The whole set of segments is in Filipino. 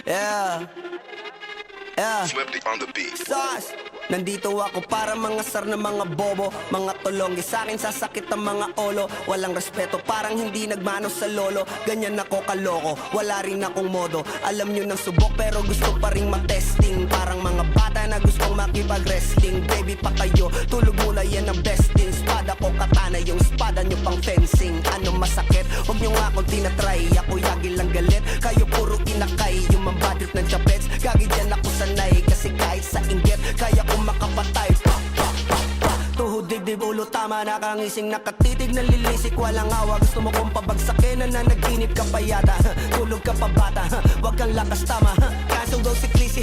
Yeah. Yeah. Swifty on the beat. Sauce. Nandito ako para mangasar ng mga bobo, mga tulonggi sa akin sasakit ang mga olo. Walang respeto, parang hindi nagmano sa lolo. Ganyan ako kaloko, wala rin akong modo. Alam nyo ng subok pero gusto pa rin matesting. Parang mga bata na gustong makipag-wrestling. Baby pa kayo, tulog muna yan ang besting. Spada ko katana, yung spada nyo pang fencing. Ano masakit? Huwag nyo nga akong tinatry. Ako yagi lang galit, kayo puro inakay. Yung mambatrip ng chapets, gagi dyan ako sanay. Kasi kahit sa inggit, kaya ko makapatay. Tuhod, dibdib, ulo, tama. Nakangising, nakatitig, nalilisik, walang awa. Gusto mo kong pabagsakin, nananaginip ka pa yata. Tulog ka pa bata, wag kang lakas tama. Kaso daw si Clissy,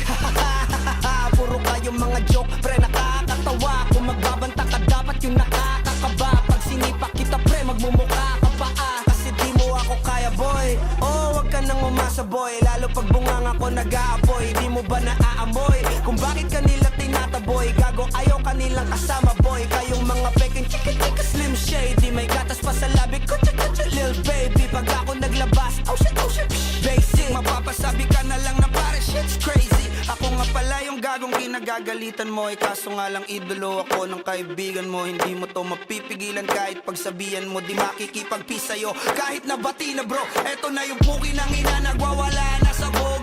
puro kayong mga joke, pre nakakatawa. Kung magbabanta ka dapat yung nakakakaba. Pag sinipak kita pre, magmumukha ka pa kasi di mo ako kaya boy. Oh, wag ka nang umasa boy. Lalo pag bunganga ko nag-aapoy. Di mo ba naaamoy kung bakit kanila tinataboy? Gago ayaw kanilang kasama boy. Kayong mga peking chika-chika slim shady. May gatas pa sa labi ko, chika-chika lil baby. Pag ako naglabas, oh shit, basic. Mapapasabi ka na lang na pare shit's crazy. Ako nga pala yung gagong kinagagalitan mo. Kaso nga lang idolo ako ng kaibigan mo. Hindi mo to mapipigilan kahit pagsabihan mo. Di makikipagpis sa'yo kahit nabati na bro. Eto na yung puki ng ina, nagwawala na sabog.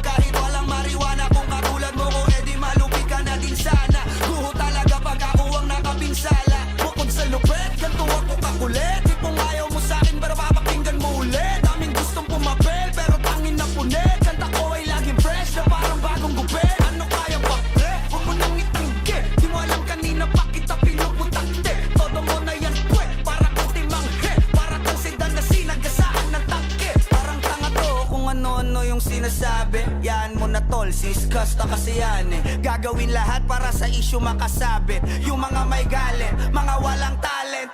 Kahit walang mariwana, kung katulad mo ko edi malupi ka na din sana. Guho talaga pag ako ang nakapinsala. Bukod sa lupet, ganito ako kakulit. Di kung ayaw mo sa'kin pero papakinggan mo ulit. Daming gustong pumapel pero tangin na punit. Kanta ko ay laging fresh na parang bagong gupit. Ano kaya pa pre? Huwag mo nang itanggi. Di mo alam kanina pa kita pinuputakte. Todo mo na yan pwe, para kang timanghe. Para kang sedan na sinagasaan ng tangke. Parang tanga to kung ano-ano yung sinasabi. Yan mo na tol, siskasta kasi yan eh. Gagawin lahat para sa issue makasabit. Yung mga may galit, mga walang talent.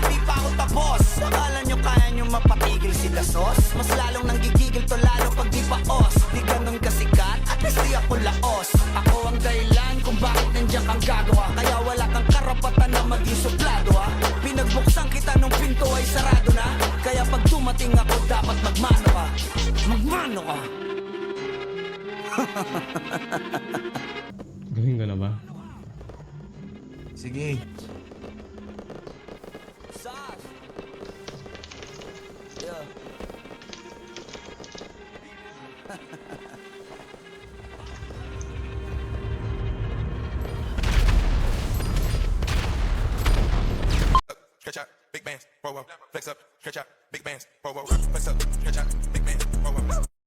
Di pa ako tapos. Akala nyo kaya nyo mapatigil si Dasos? Mas lalong nanggigigil to lalo pag di paos. Di ganun kasikat, at least di ako laos. Ako ang dahilan kung bakit nandiyan kang gagawa. Kaya wala kang karapatan na maging suplado ha. Pinagbuksan kita nung pinto ay sarado na. Kaya pag dumating ako dapat magmano ka. Magmano ka. Gawin ko na ba? Sige. Sas. Yeah. Stretch out, big bands, whoa, whoa. Flex up, stretch out, big bands, whoa, whoa. Flex up, stretch out,